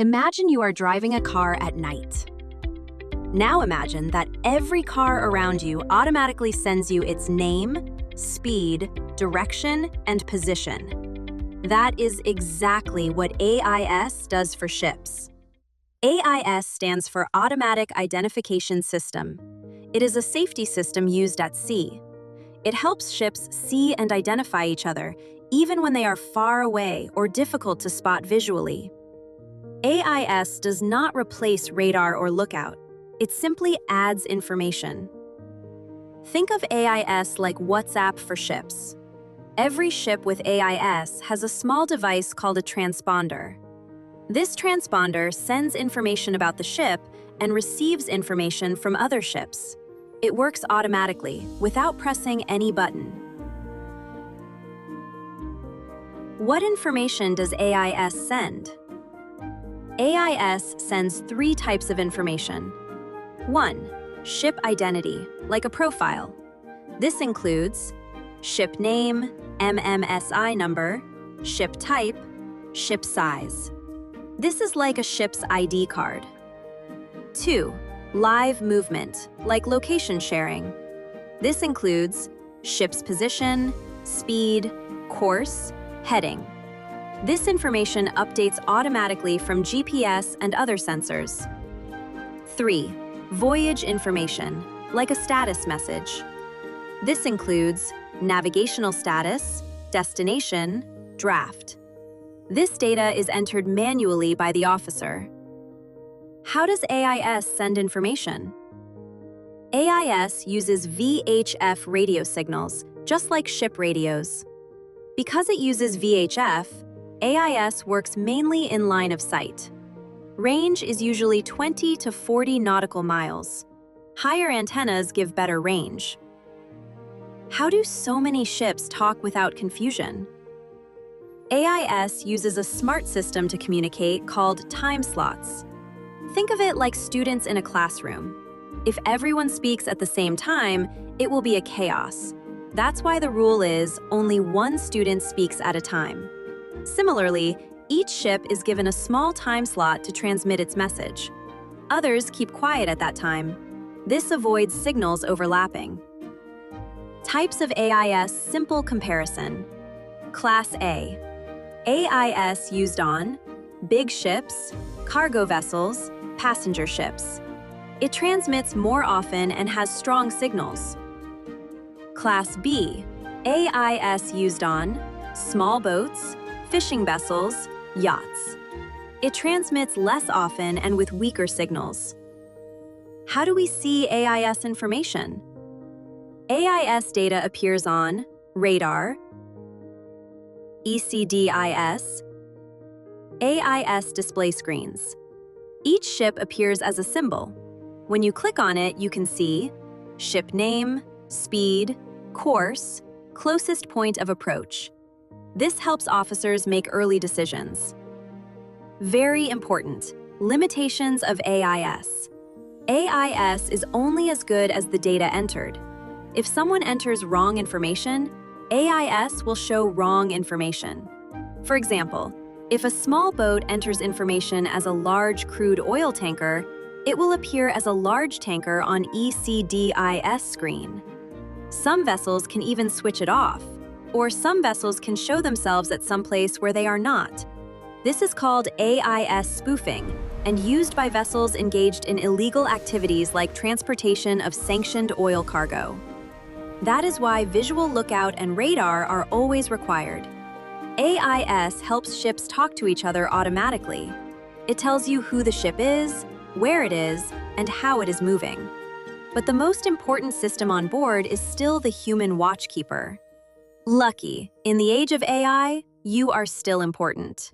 Imagine you are driving a car at night. Now imagine that every car around you automatically sends you its name, speed, direction, and position. That is exactly what AIS does for ships. AIS stands for Automatic Identification System. It is a safety system used at sea. It helps ships see and identify each other, even when they are far away or difficult to spot visually. AIS does not replace radar or lookout. It simply adds information. Think of AIS like WhatsApp for ships. Every ship with AIS has a small device called a transponder. This transponder sends information about the ship and receives information from other ships. It works automatically, without pressing any button. What information does AIS send? AIS sends 3 types of information. 1. Ship identity, like a profile. This includes ship name, MMSI number, ship type, ship size. This is like a ship's ID card. 2. Live movement, like location sharing. This includes ship's position, speed, course, heading. This information updates automatically from GPS and other sensors. 3. Voyage information, like a status message. This includes navigational status, destination, draft. This data is entered manually by the officer. How does AIS send information? AIS uses VHF radio signals, just like ship radios. Because it uses VHF, AIS works mainly in line of sight. Range is usually 20 to 40 nautical miles. Higher antennas give better range. How do so many ships talk without confusion? AIS uses a smart system to communicate called time slots. Think of it like students in a classroom. If everyone speaks at the same time, it will be a chaos. That's why the rule is only one student speaks at a time. Similarly, each ship is given a small time slot to transmit its message. Others keep quiet at that time. This avoids signals overlapping. Types of AIS simple comparison. Class A. AIS used on big ships, cargo vessels, passenger ships. It transmits more often and has strong signals. Class B. AIS used on small boats, fishing vessels, yachts. It transmits less often and with weaker signals. How do we see AIS information? AIS data appears on radar, ECDIS, AIS display screens. Each ship appears as a symbol. When you click on it, you can see ship name, speed, course, closest point of approach. This helps officers make early decisions. Very important, limitations of AIS. AIS is only as good as the data entered. If someone enters wrong information, AIS will show wrong information. For example, if a small boat enters information as a large crude oil tanker, it will appear as a large tanker on ECDIS screen. Some vessels can even switch it off, or some vessels can show themselves at some place where they are not. This is called AIS spoofing and used by vessels engaged in illegal activities like transportation of sanctioned oil cargo. That is why visual lookout and radar are always required. AIS helps ships talk to each other automatically. It tells you who the ship is, where it is, and how it is moving. But the most important system on board is still the human watchkeeper. Lucky, in the age of AI, you are still important.